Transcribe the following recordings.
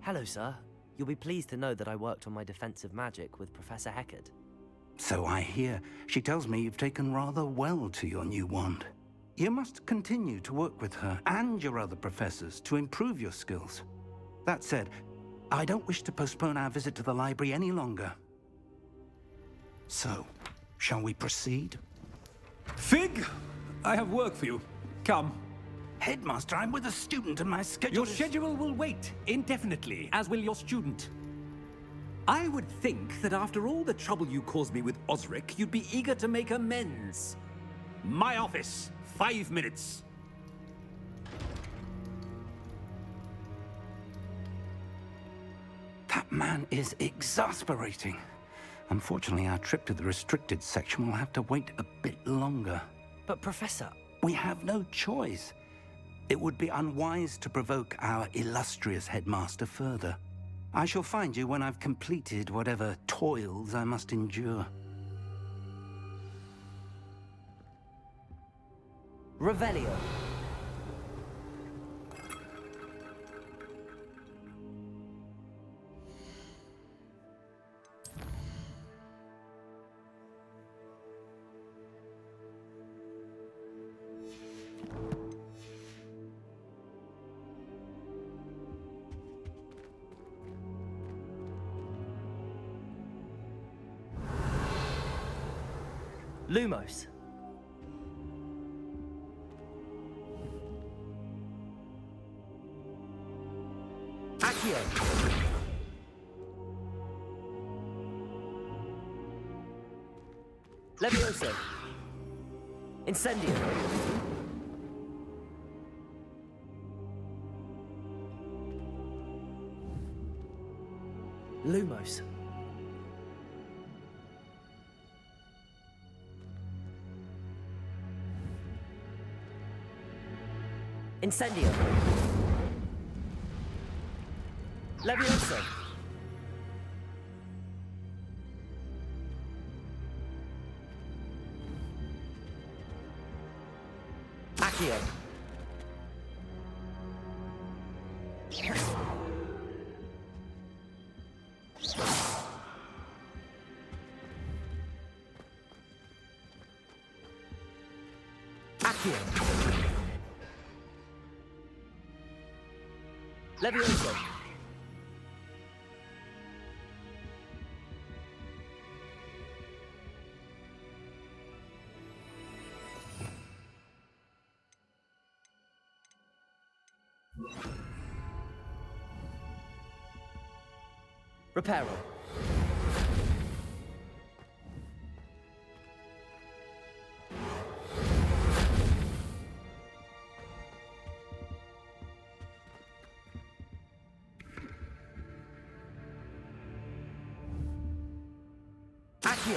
Hello, sir. You'll be pleased to know that I worked on my defensive magic with Professor Heckard. So I hear. She tells me you've taken rather well to your new wand. You must continue to work with her and your other professors to improve your skills. That said, I don't wish to postpone our visit to the library any longer. So, shall we proceed? Fig! I have work for you. Come. Headmaster, I'm with a student and my schedule Your schedule will wait indefinitely, as will your student. I would think that after all the trouble you caused me with Osric, you'd be eager to make amends. My office, 5 minutes. That man is exasperating. Unfortunately, our trip to the restricted section will have to wait a bit longer. But Professor... We have no choice. It would be unwise to provoke our illustrious headmaster further. I shall find you when I've completed whatever toils I must endure. Revelio. Lumos. Accio. Levioso. Incendio. Lumos. Incendio. Levioso. Accio. Accio. Levioso. Reparo. Accio.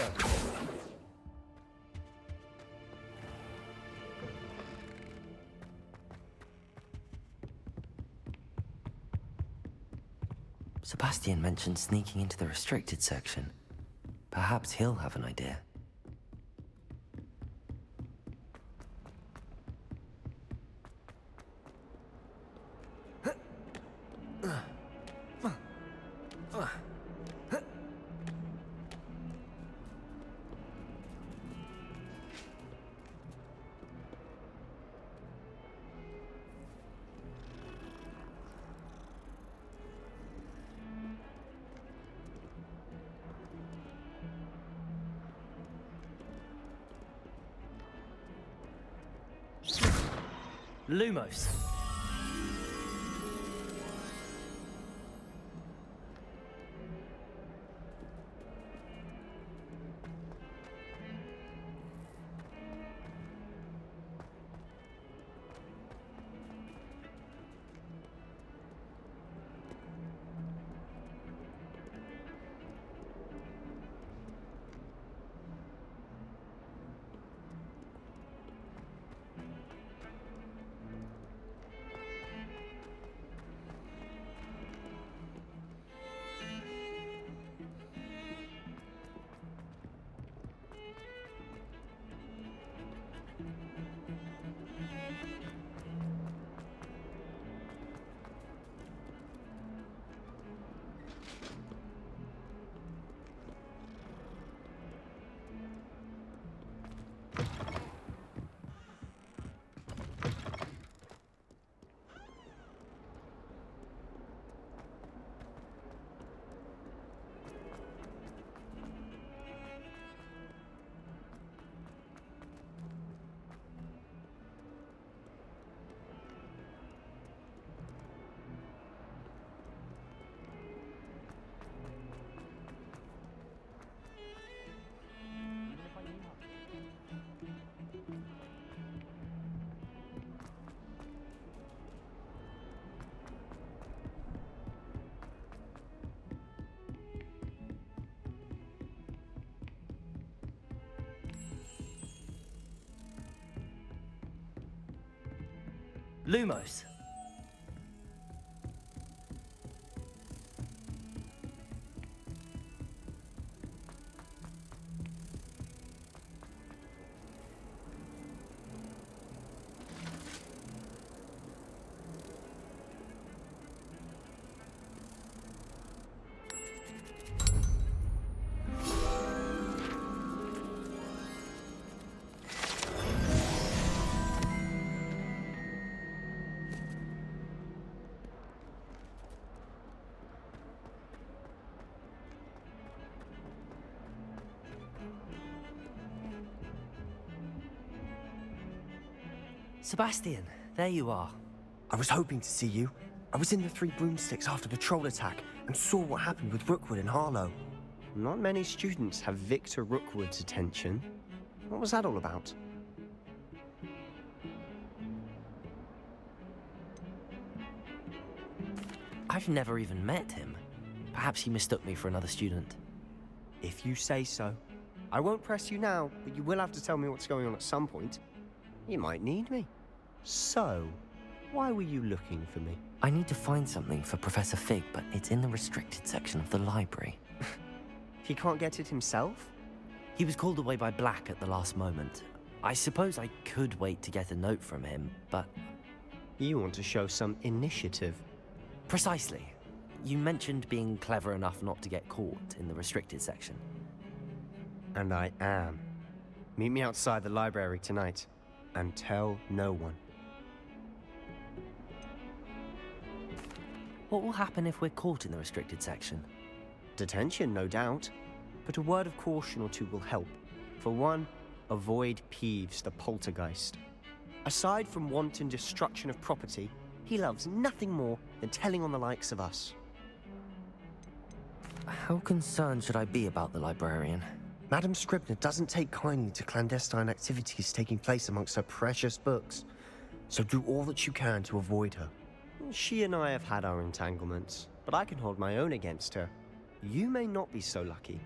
Sebastian mentioned sneaking into the restricted section. Perhaps he'll have an idea. Lumos. Lumos. Sebastian, there you are. I was hoping to see you. I was in the Three Broomsticks after the troll attack and saw what happened with Rookwood and Harlow. Not many students have Victor Rookwood's attention. What was that all about? I've never even met him. Perhaps he mistook me for another student. If you say so. I won't press you now, but you will have to tell me what's going on at some point. You might need me. So, why were you looking for me? I need to find something for Professor Fig, but it's in the restricted section of the library. He can't get it himself? He was called away by Black at the last moment. I suppose I could wait to get a note from him, but... You want to show some initiative. Precisely. You mentioned being clever enough not to get caught in the restricted section. And I am. Meet me outside the library tonight, and tell no one. What will happen if we're caught in the restricted section? Detention, no doubt. But a word of caution or two will help. For one, avoid Peeves, the poltergeist. Aside from wanton destruction of property, he loves nothing more than telling on the likes of us. How concerned should I be about the librarian? Madame Scribner doesn't take kindly to clandestine activities taking place amongst her precious books. So do all that you can to avoid her. She and I have had our entanglements, but I can hold my own against her. You may not be so lucky.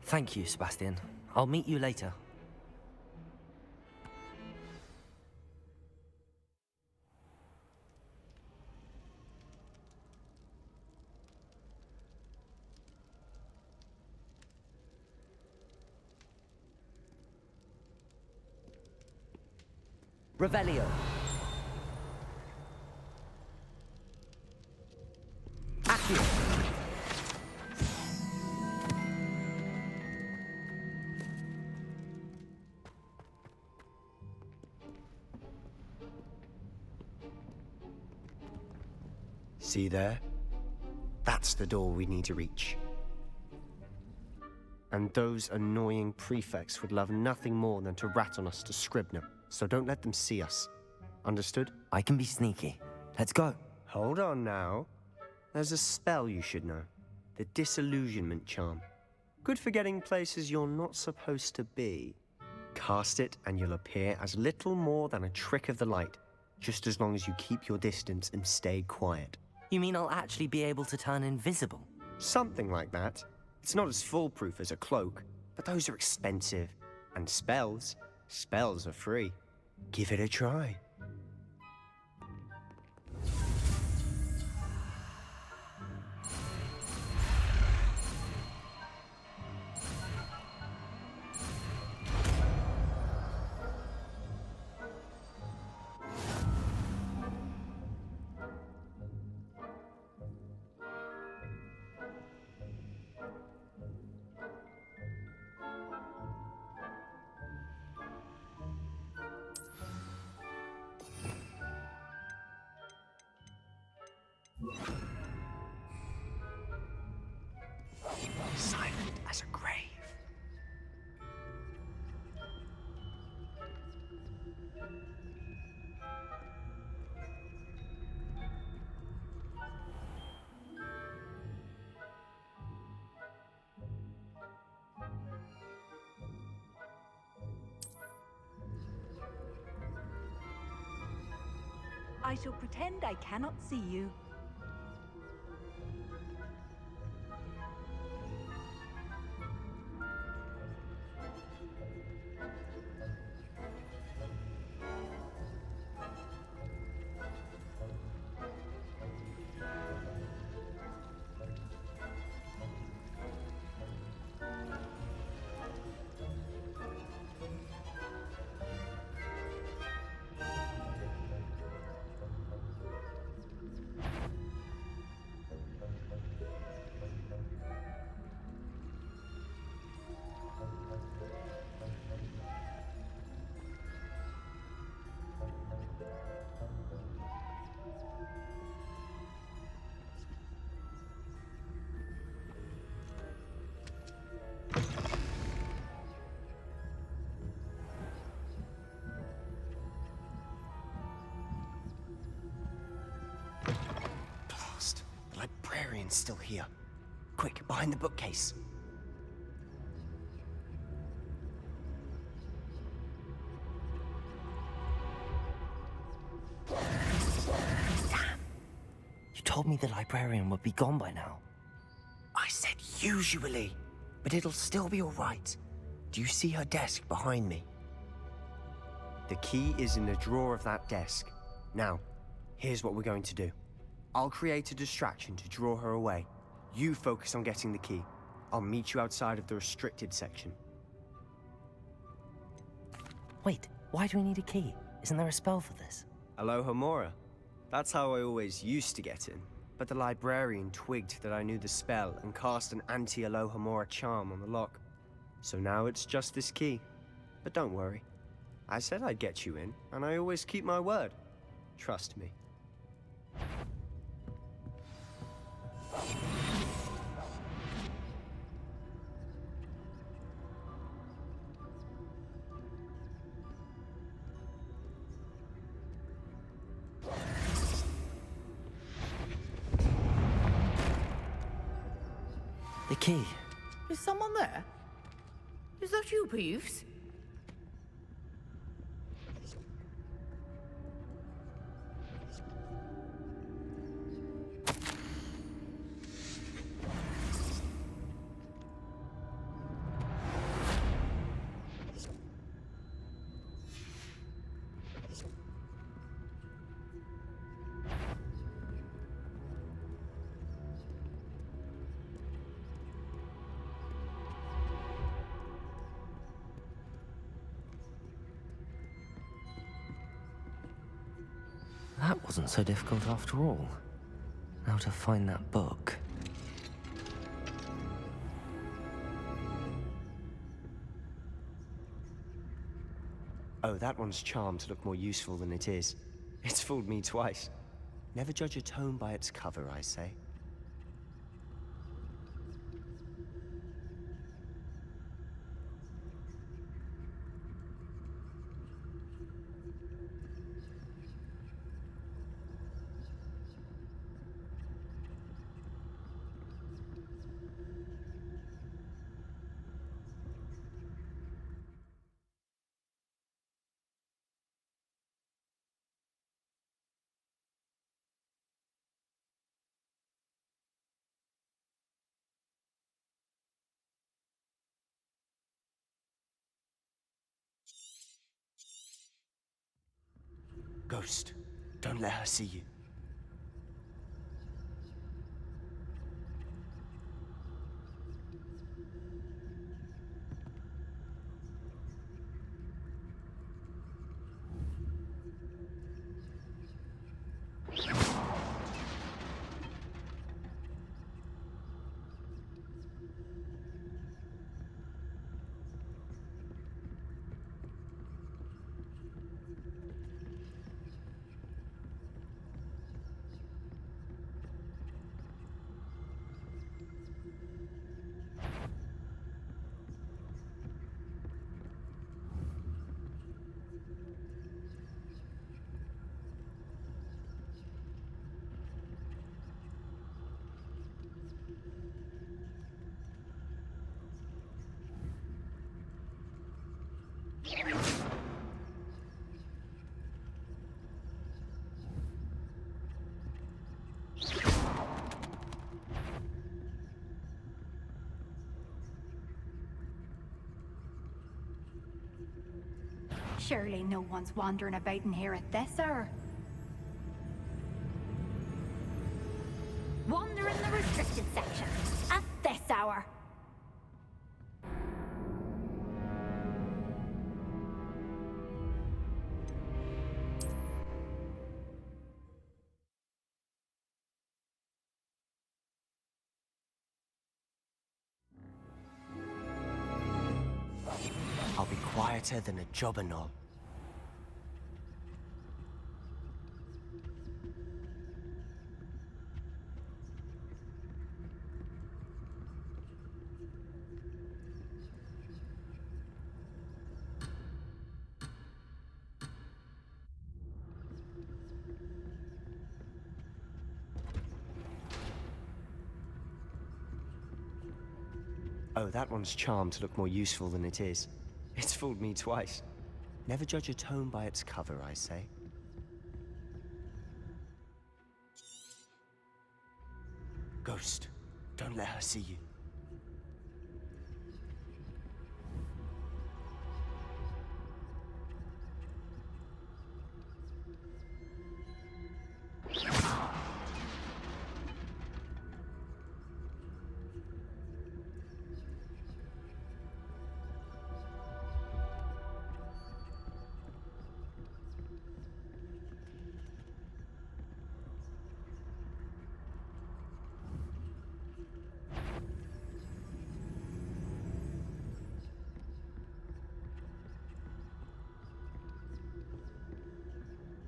Thank you, Sebastian. I'll meet you later. Revelio. Accio. See there? That's the door we need to reach. And those annoying prefects would love nothing more than to rat on us to Scribner, so don't let them see us. Understood? I can be sneaky. Let's go. Hold on now. There's a spell you should know. The Disillusionment Charm. Good for getting places you're not supposed to be. Cast it and you'll appear as little more than a trick of the light, just as long as you keep your distance and stay quiet. You mean I'll actually be able to turn invisible? Something like that. It's not as foolproof as a cloak, but those are expensive. And spells are free. Give it a try. Silent as a grave. I shall pretend I cannot see you. Stand still here. Quick, behind the bookcase. You told me the librarian would be gone by now. I said usually, but it'll still be all right. Do you see her desk behind me? The key is in the drawer of that desk. Now, here's what we're going to do. I'll create a distraction to draw her away. You focus on getting the key. I'll meet you outside of the restricted section. Wait, why do we need a key? Isn't there a spell for this? Alohomora. That's how I always used to get in. But the librarian twigged that I knew the spell and cast an anti-Alohomora charm on the lock. So now it's just this key. But don't worry. I said I'd get you in, and I always keep my word. Trust me. The key. Is someone there? Is that you, Peeves? That wasn't so difficult after all. Now to find that book. Oh, that one's charmed to look more useful than it is. It's fooled me twice. Never judge a tome by its cover, I say. Ghost, don't let her see you. Surely no one's wandering about in here at this hour. Wander in the restricted section at this hour. I'll be quieter than a jobberknoll. Oh, that one's charmed to look more useful than it is. It's fooled me twice. Never judge a tome by its cover, I say. Ghost, don't let her see you.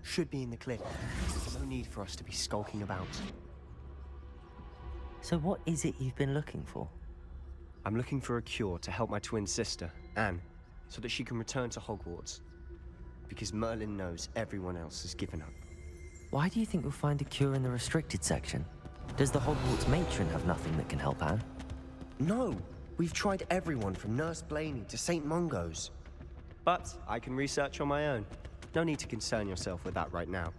Should be in the clear. No need for us to be skulking about. So what is it you've been looking for? I'm looking for a cure to help my twin sister, Anne, so that she can return to Hogwarts. Because Merlin knows everyone else has given up. Why do you think you'll find a cure in the restricted section? Does the Hogwarts matron have nothing that can help Anne? No! We've tried everyone from Nurse Blaney to St. Mungo's. But I can research on my own. No need to concern yourself with that right now.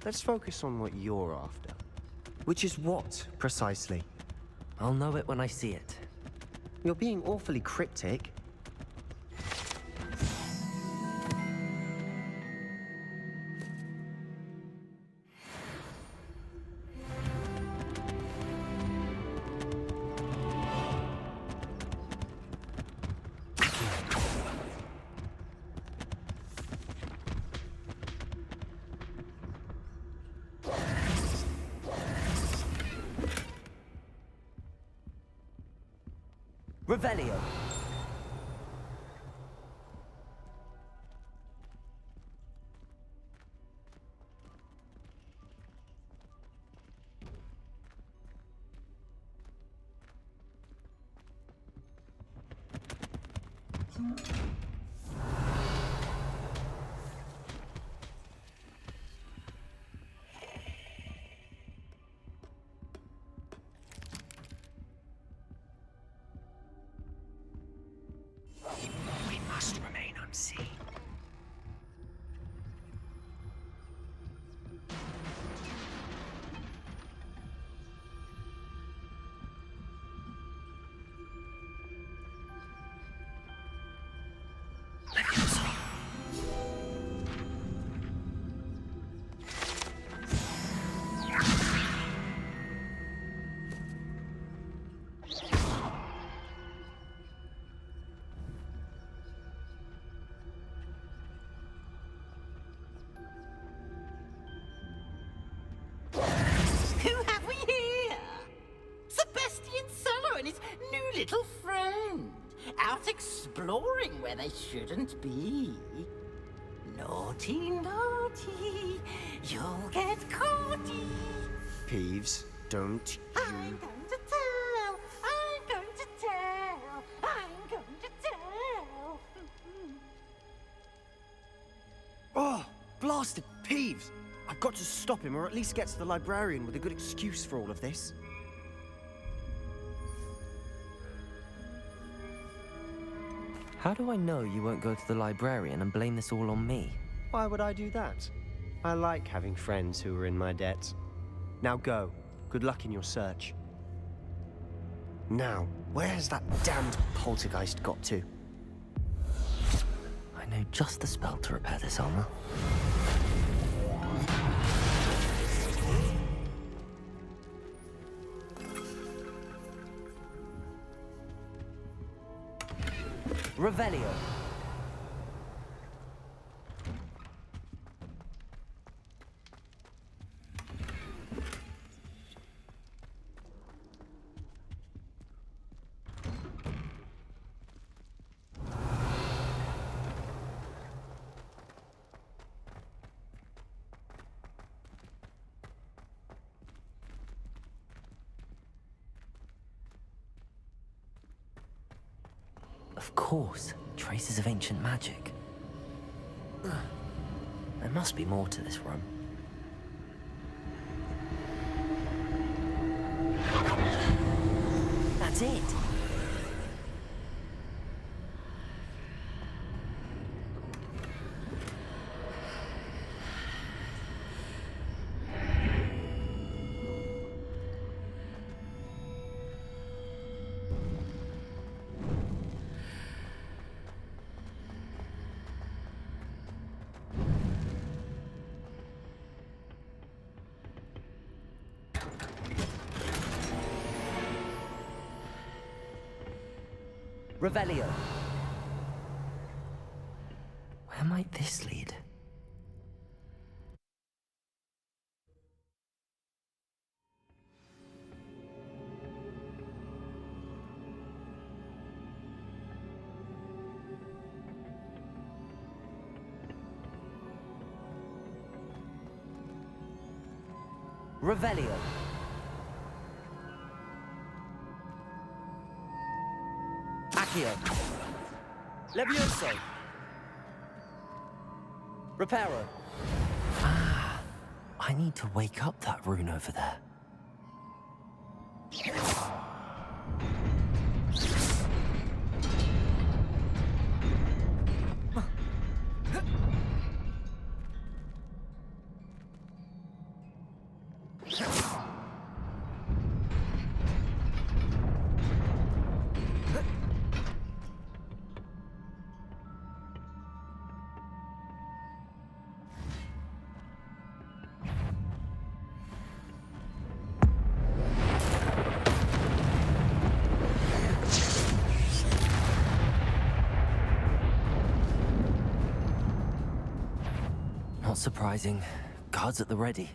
Let's focus on what you're after. Which is what, precisely? I'll know it when I see it. You're being awfully cryptic. Revelio! We must remain unseen. Who have we here? Sebastian Sallow and his new little friend. Out exploring where they shouldn't be. Naughty, naughty. You'll get caughty. Peeves, don't you... I'm going to tell. I'm going to tell. I'm going to tell. Oh, blasted Peeves! I've got to stop him, or at least get to the librarian with a good excuse for all of this. How do I know you won't go to the librarian and blame this all on me? Why would I do that? I like having friends who are in my debt. Now go. Good luck in your search. Now, where has that damned poltergeist got to? I know just the spell to repair this armor. Revelio. Of course, traces of ancient magic. There must be more to this room. That's it! Revelio. Where might this lead? Revelio. Accio. Levioso. Reparo. Ah, I need to wake up that rune over there. Not surprising. Guards at the ready.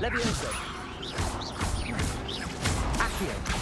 Levioso. Accio.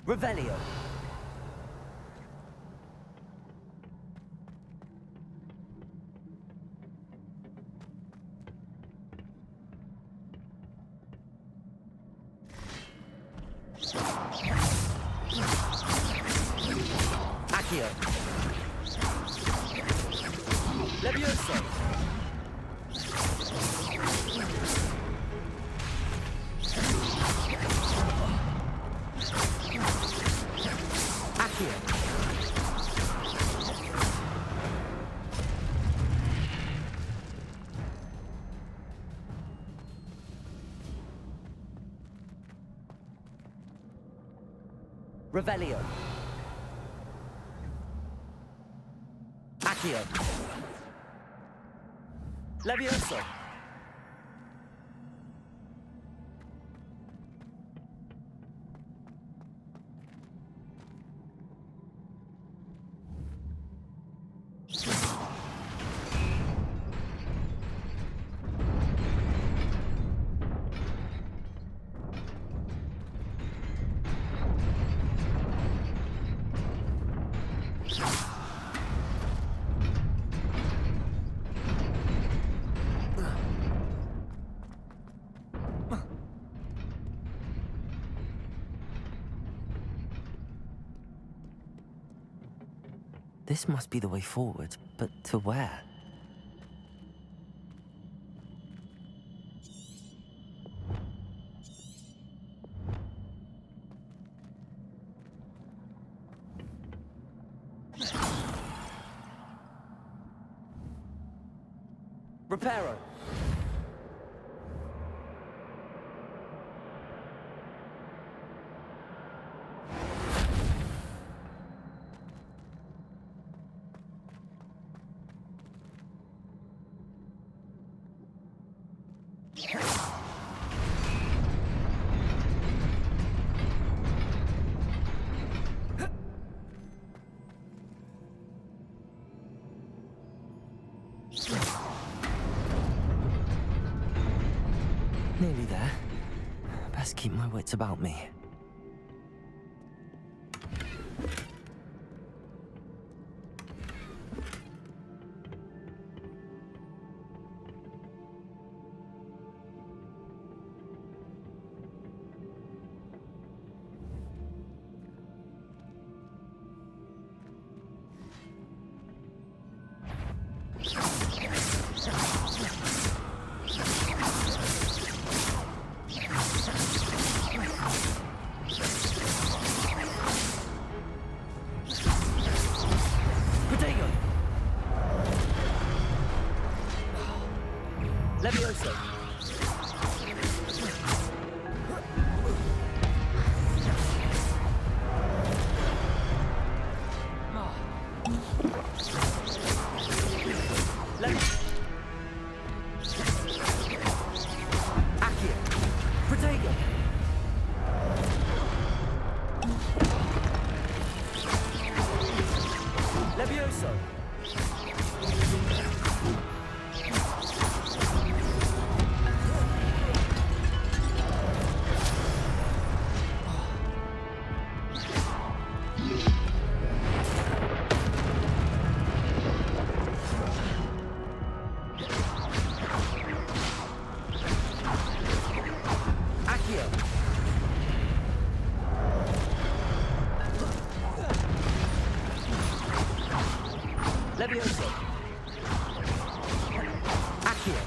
Revelio. Accio. Levioso. Accio. Revelio. Accio. Levioso. This must be the way forward, but to where? Reparo. Nearly there. Best keep my wits about me. Levioso. Accio. Protego. Levioso. Accio. Levioso. Accio.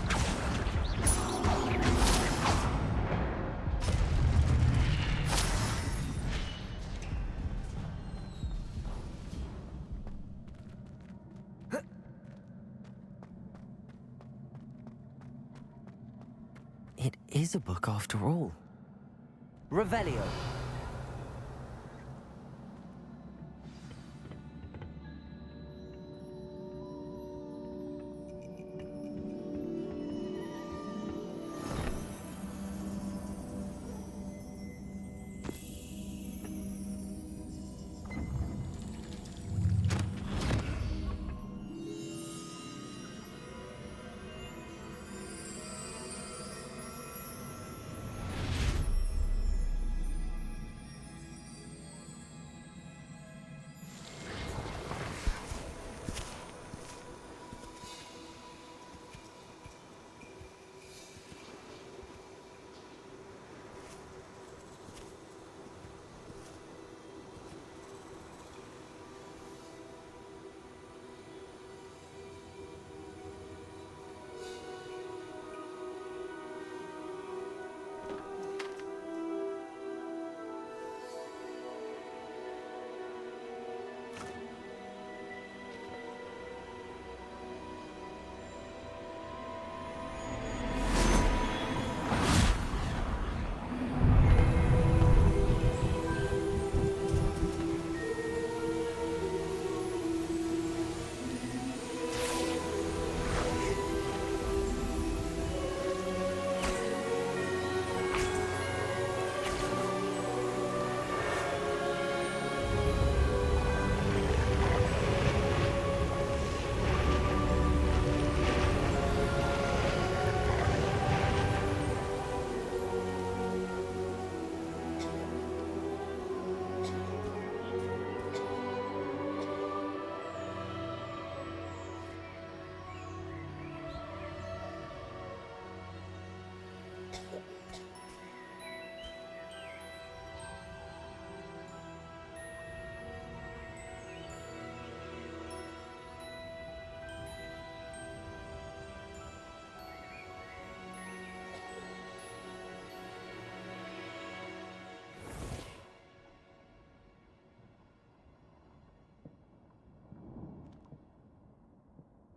It is a book after all. Revelio.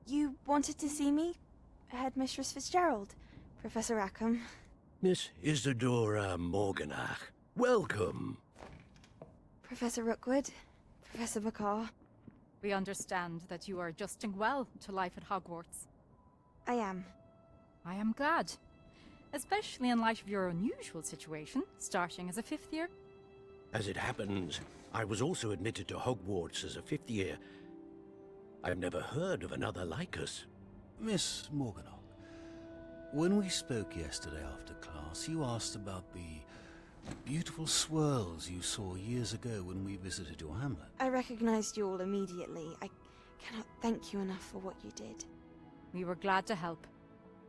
You wanted to see me? Headmistress Fitzgerald, Professor Rackham. Miss Isadora Morganach, welcome. Professor Rookwood, Professor McCaw. We understand that you are adjusting well to life at Hogwarts. I am. I am glad. Especially in light of your unusual situation, starting as a 5th year. As it happens, I was also admitted to Hogwarts as a 5th year. I've never heard of another like us. Miss Morganach, when we spoke yesterday after class, you asked about the beautiful swirls you saw years ago when we visited your hamlet. I recognized you all immediately. I cannot thank you enough for what you did. We were glad to help.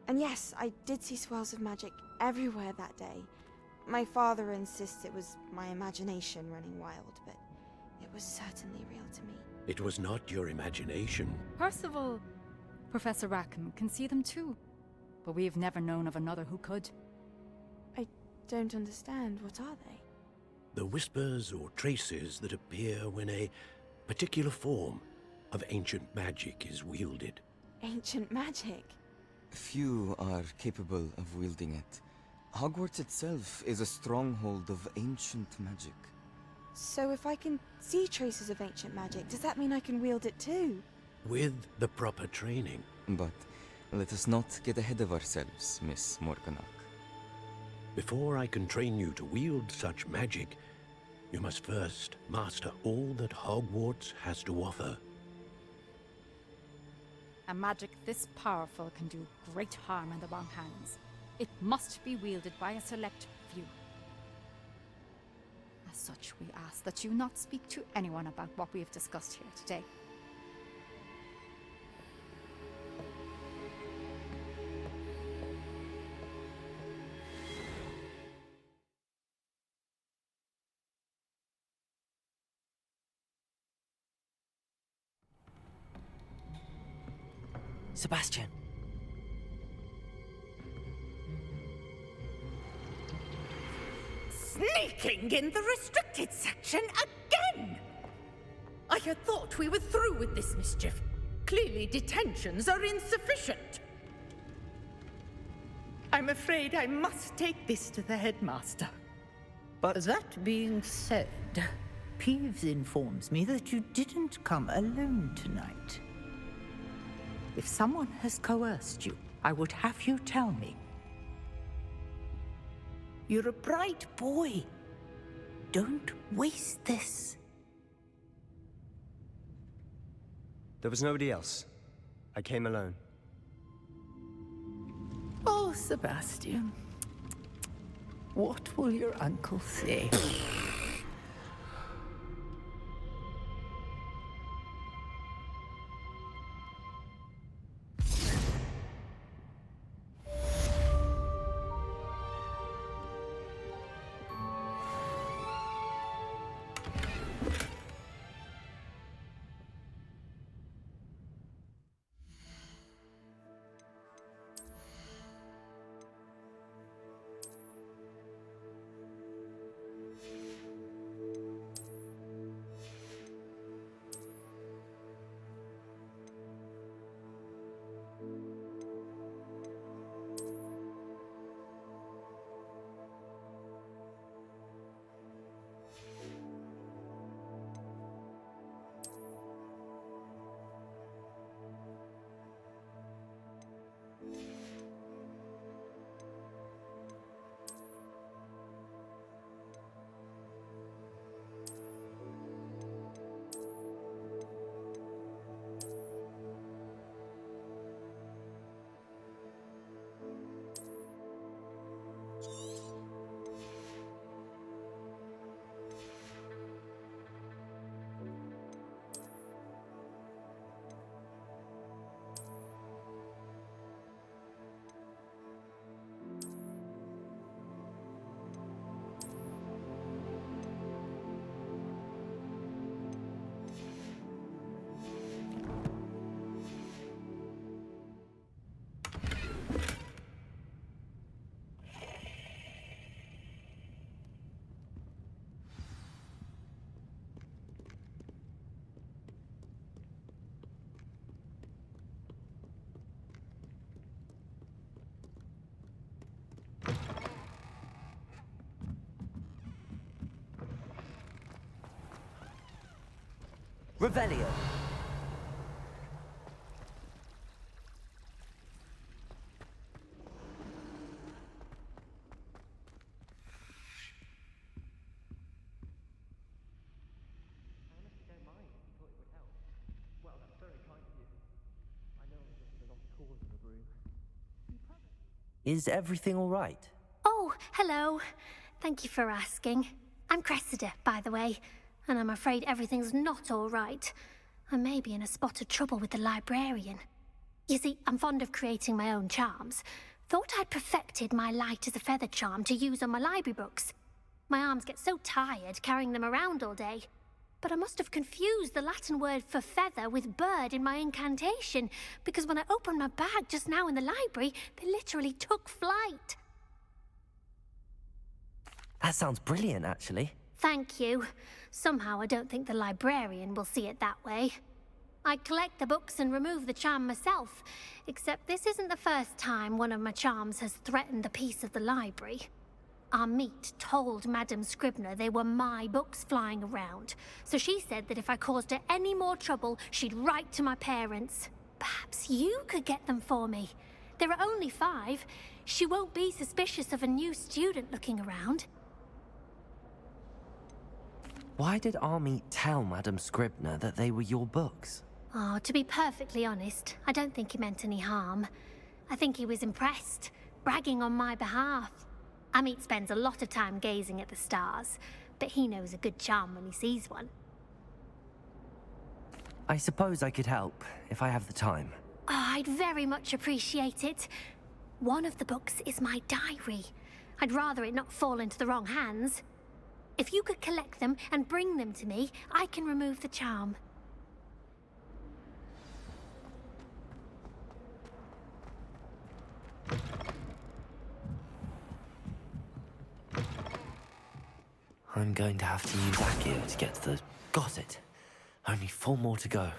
And yes, I did see swirls of magic everywhere that day. My father insists it was my imagination running wild, but it was certainly real to me. It was not your imagination. Percival, Professor Rackham can see them too. But we've never known of another who could. I don't understand. What are they? The whispers or traces that appear when a particular form of ancient magic is wielded. Ancient magic? Few are capable of wielding it. Hogwarts itself is a stronghold of ancient magic. So if I can see traces of ancient magic, does that mean I can wield it too? With the proper training. But let us not get ahead of ourselves, Miss Morganach. Before I can train you to wield such magic, you must first master all that Hogwarts has to offer. A magic this powerful can do great harm in the wrong hands. It must be wielded by a select few. As such, we ask that you not speak to anyone about what we have discussed here today. Sebastian. Sneaking in the restricted section again! I had thought we were through with this mischief. Clearly detentions are insufficient. I'm afraid I must take this to the headmaster. But that being said, Peeves informs me that you didn't come alone tonight. If someone has coerced you, I would have you tell me. You're a bright boy. Don't waste this. there was nobody else. I came alone. Oh, Sebastian. What will your uncle say? Revelio. Is everything all right? Oh, hello. Thank you for asking. I'm Cressida, by the way, and I'm afraid everything's not all right. I may be in a spot of trouble with the librarian. You see, I'm fond of creating my own charms. Thought I'd perfected my light as a feather charm to use on my library books. My arms get so tired carrying them around all day. But I must have confused the Latin word for feather with bird in my incantation, because when I opened my bag just now in the library, they literally took flight. That sounds brilliant, actually. Thank you. Somehow I don't think the librarian will see it that way. I collect the books and remove the charm myself, except this isn't the first time one of my charms has threatened the peace of the library. Amit told Madame Scribner they were my books flying around, so she said that if I caused her any more trouble, she'd write to my parents. Perhaps you could get them for me. There are only 5. She won't be suspicious of a new student looking around. Why did Amit tell Madame Scribner that they were your books? Oh, to be perfectly honest, I don't think he meant any harm. I think he was impressed, bragging on my behalf. Amit spends a lot of time gazing at the stars, but he knows a good charm when he sees one. I suppose I could help, if I have the time. Oh, I'd very much appreciate it. One of the books is my diary. I'd rather it not fall into the wrong hands. If you could collect them and bring them to me, I can remove the charm. I'm going to have to use Accio to get to the... Got it! Only 4 more to go.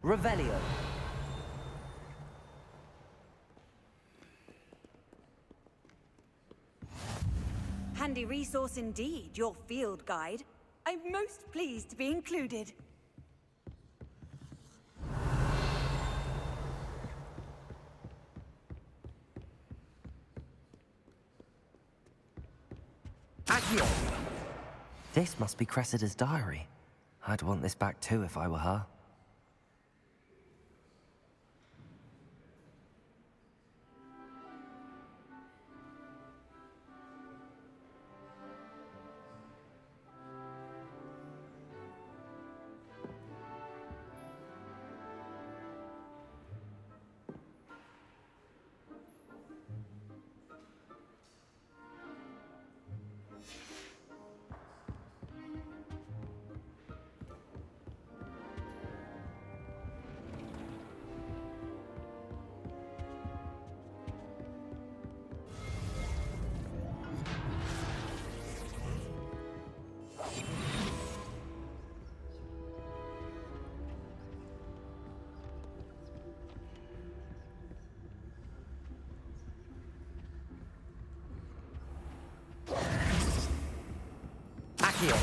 Revelio! Handy resource indeed, your field guide. I'm most pleased to be included. Accio! This must be Cressida's diary. I'd want this back too if I were her. Accio!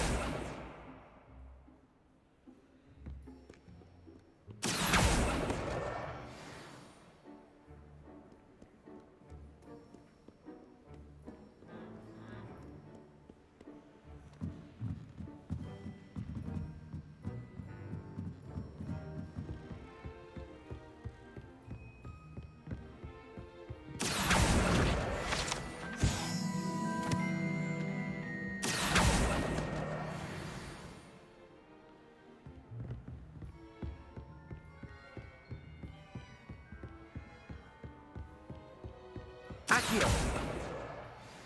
Accio!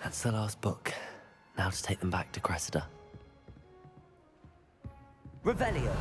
That's the last book. Now to take them back to Cressida. Revelio!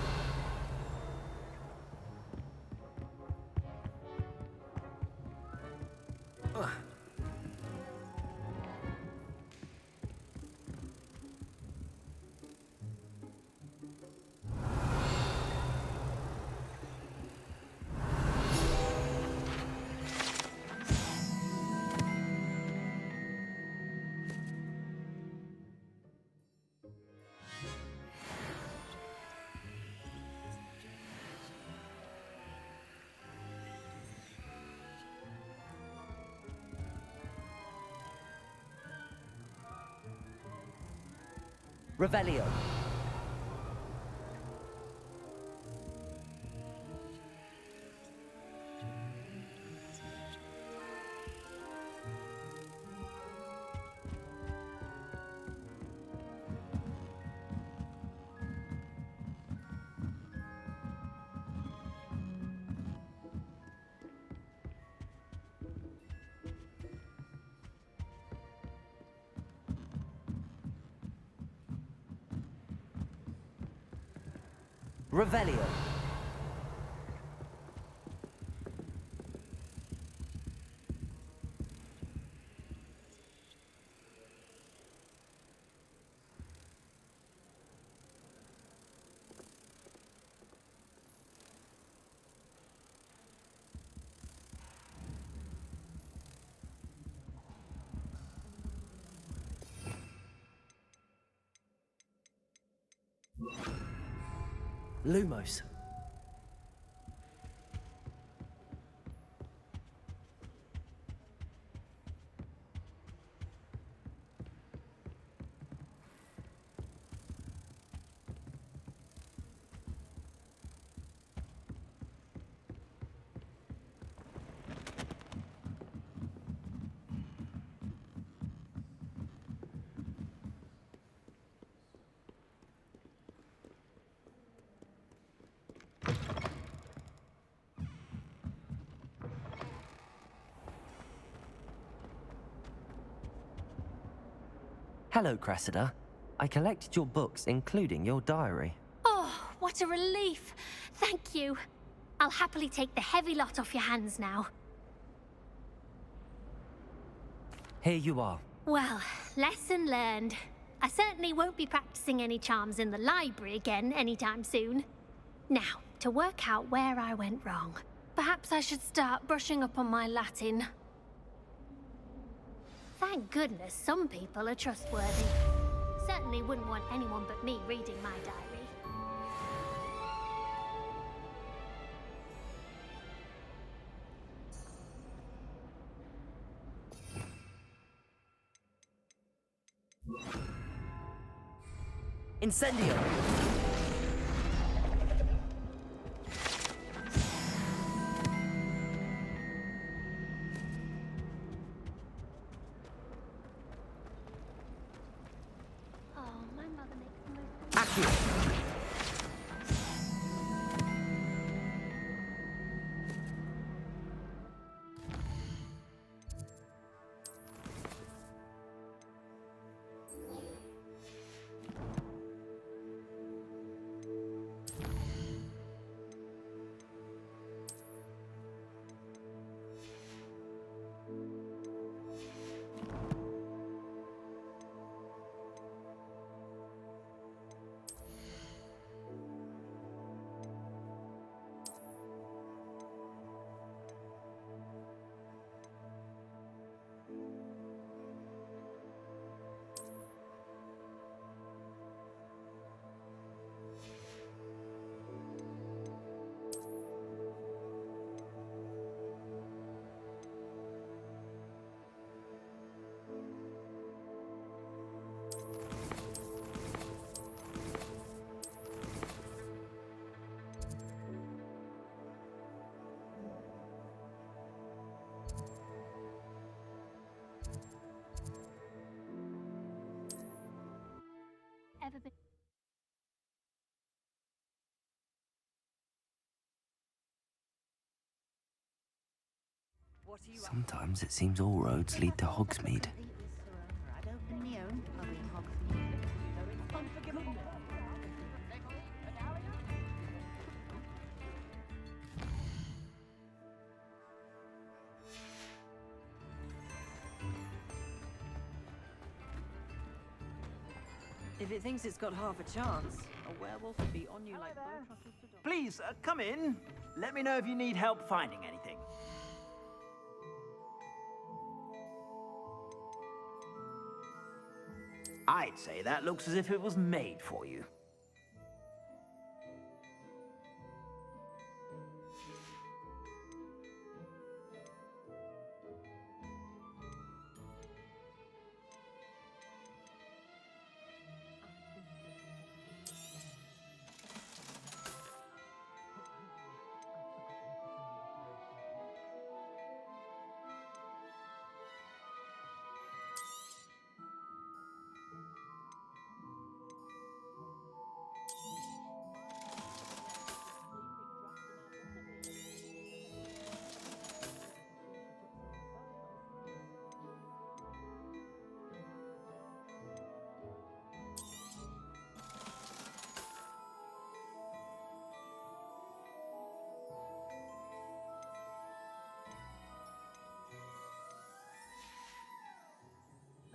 Revelio. Revelio. Lumos. Hello, Cressida. I collected your books, including your diary. Oh, what a relief. Thank you. I'll happily take the heavy lot off your hands now. Here you are. Well, lesson learned. I certainly won't be practicing any charms in the library again anytime soon. Now, to work out where I went wrong. Perhaps I should start brushing up on my Latin. Thank goodness some people are trustworthy. Certainly wouldn't want anyone but me reading my diary. Incendio! Ever been... Sometimes it seems all roads lead to Hogsmeade. If it thinks it's got half a chance, a werewolf would be on you like bull. Please, come in. Let me know if you need help finding anything. I'd say that looks as if it was made for you.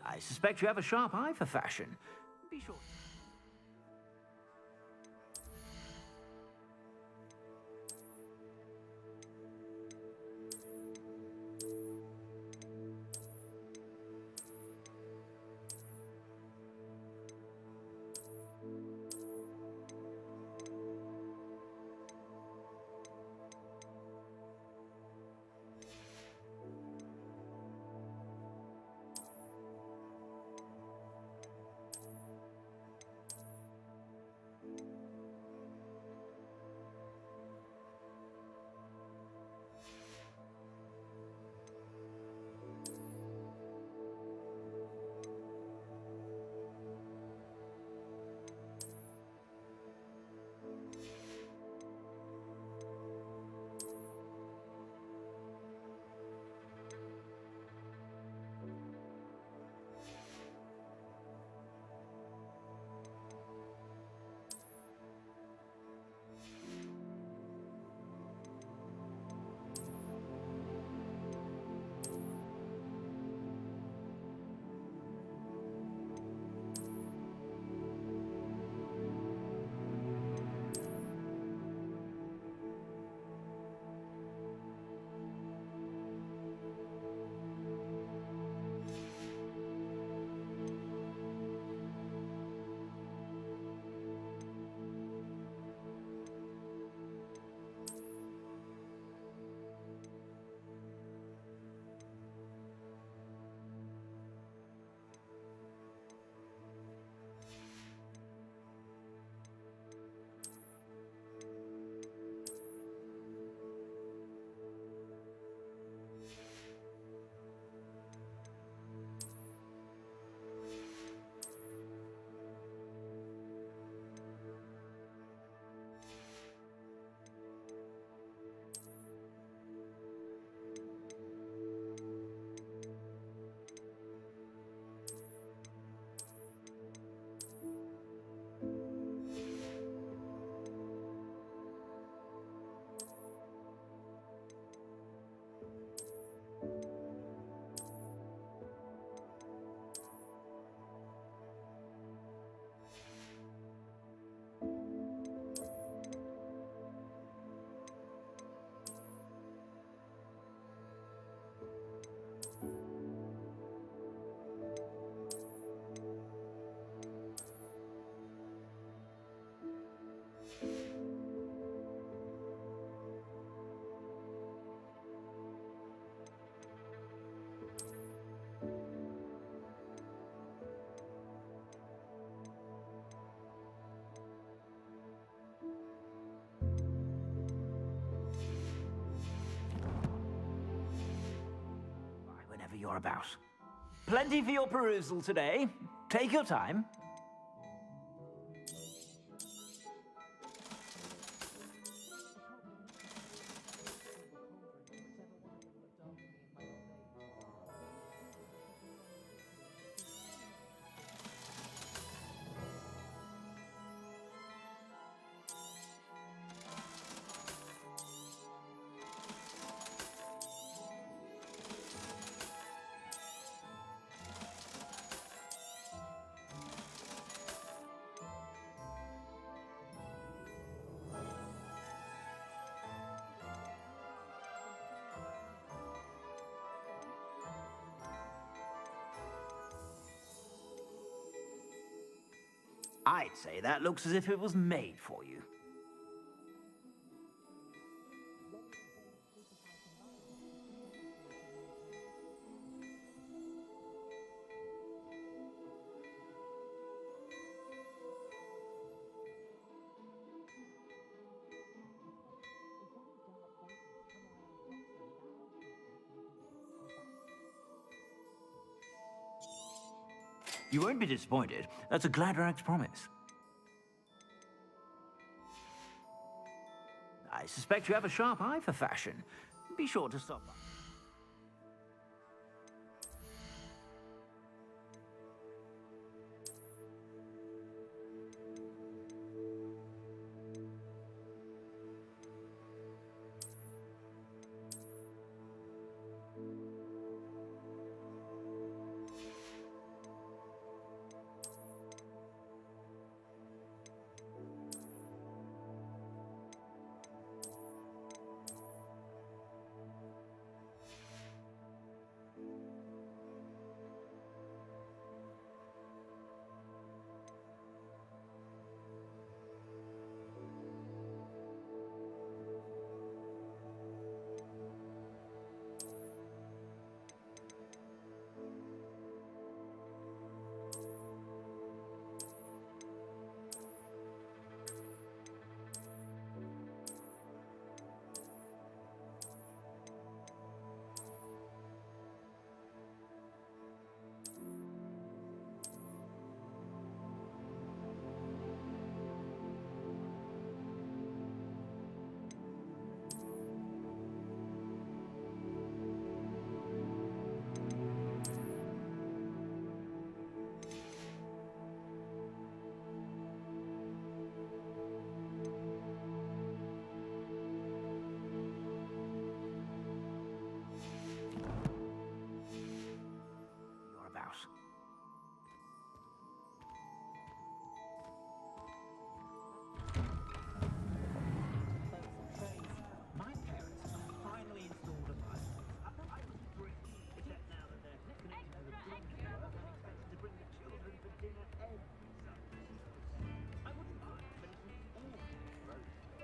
I suspect you have a sharp eye for fashion. Be sure. about. Plenty for your perusal today. Take your time. I'd say that looks as if it was made for you. You won't be disappointed. That's a Gladrag's promise. I suspect you have a sharp eye for fashion. Be sure to stop by.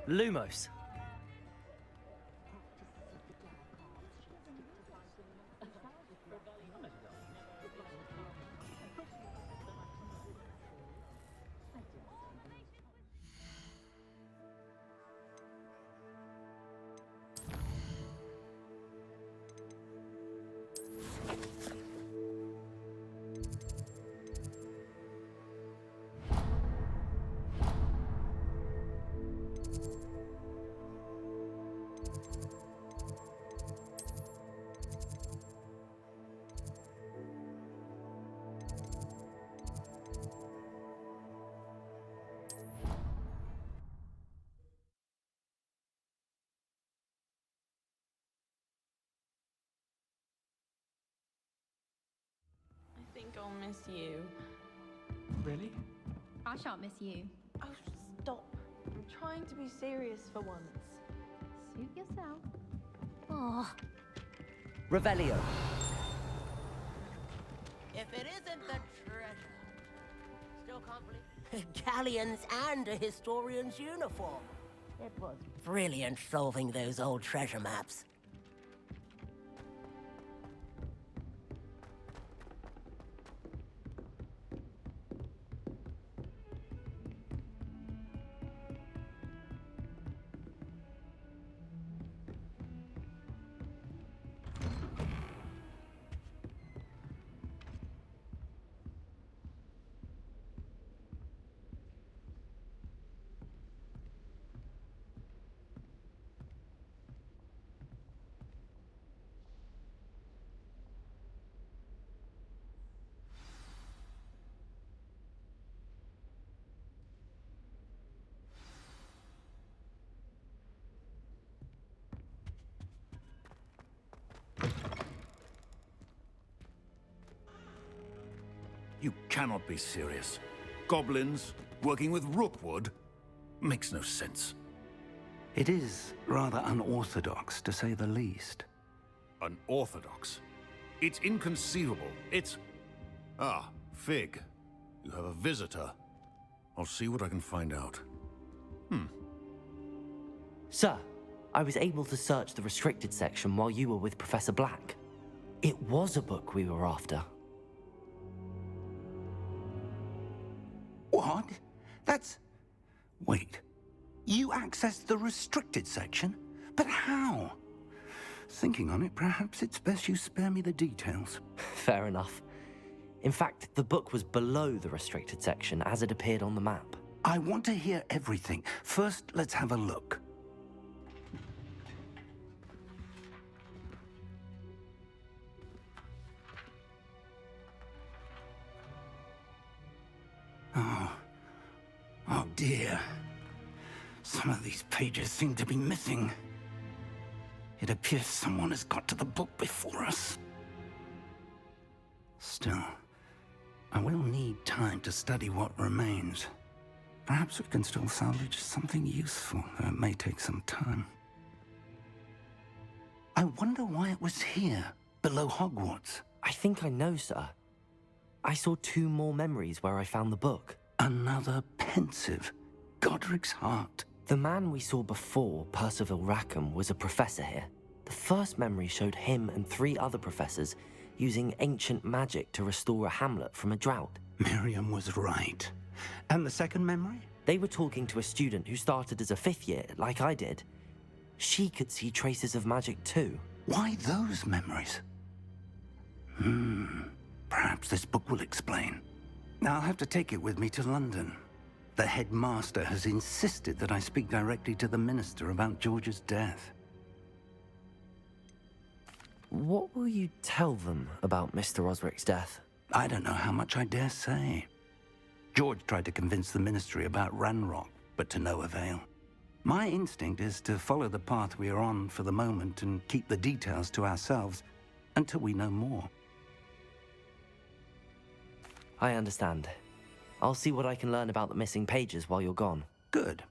Lumos. I think I'll miss you. Really? I shan't miss you. Oh, stop. I'm trying to be serious for once. Suit yourself. Oh, Revelio. If it isn't the treasure. Still can't believe galleons and a historian's uniform. It was brilliant solving those old treasure maps. You cannot be serious. Goblins working with Rookwood? Makes no sense. It is rather unorthodox, to say the least. Unorthodox? It's inconceivable. It's... Ah, Fig. You have a visitor. I'll see what I can find out. Sir, I was able to search the restricted section while you were with Professor Black. It was a book we were after. What? That's... Wait. You accessed the restricted section? But how? Thinking on it, perhaps it's best you spare me the details. Fair enough. In fact, the book was below the restricted section as it appeared on the map. I want to hear everything. First, let's have a look. Oh dear. Some of these pages seem to be missing. It appears someone has got to the book before us. Still, I will need time to study what remains. Perhaps we can still salvage something useful, though it may take some time. I wonder why it was here, below Hogwarts. I think I know, sir. I saw 2 more memories where I found the book. Another pensive. Godric's heart. The man we saw before, Percival Rackham, was a professor here. The first memory showed him and 3 other professors using ancient magic to restore a hamlet from a drought. Miriam was right. And the second memory? They were talking to a student who started as a 5th year, like I did. She could see traces of magic too. Why those memories? Perhaps this book will explain. Now I'll have to take it with me to London. The headmaster has insisted that I speak directly to the minister about George's death. What will you tell them about Mr. Osric's death? I don't know how much I dare say. George tried to convince the ministry about Ranrock, but to no avail. My instinct is to follow the path we are on for the moment and keep the details to ourselves until we know more. I understand. I'll see what I can learn about the missing pages while you're gone. Good.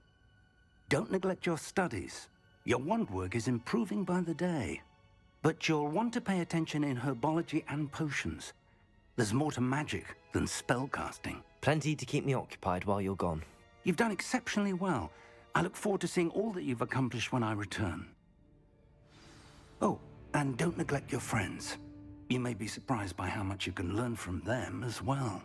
Don't neglect your studies. Your wand work is improving by the day. But you'll want to pay attention in herbology and potions. There's more to magic than spellcasting. Plenty to keep me occupied while you're gone. You've done exceptionally well. I look forward to seeing all that you've accomplished when I return. Oh, and don't neglect your friends. You may be surprised by how much you can learn from them as well.